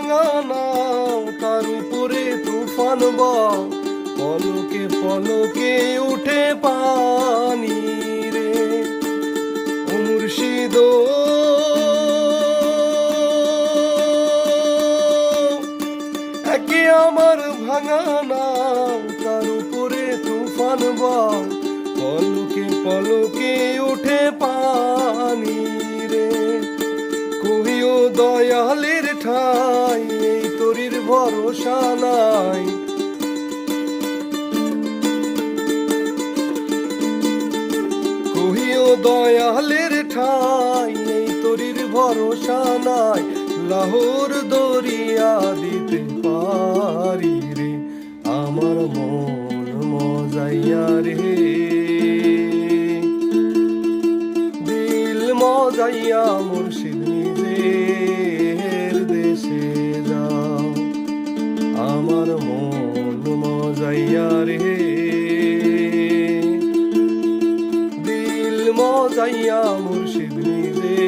ভাঙা নাও, তার উপরে তুফান বও, পলকে পলকে উঠে পানি রে। ও মুর্শিদ, একে আমার ভাঙা নাও, তার উপরে তুফান বও, পলকে পলকে উঠে পানি রে। কহিও দয়ালের ঠাই, এই তরির ভরসা নাই। কহিও দয়ালের ঠাই, এই তরির ভরসা নাই। লাহোর দরিয়া দিতে পারি রে, আমার মন মজাইয়া রে। দিল মজাইয়া মুর্শিদ নিজের দেশে যাও, আমার মন মজাইয়া রে। দিল মজাইয়া মুর্শিদ নিজে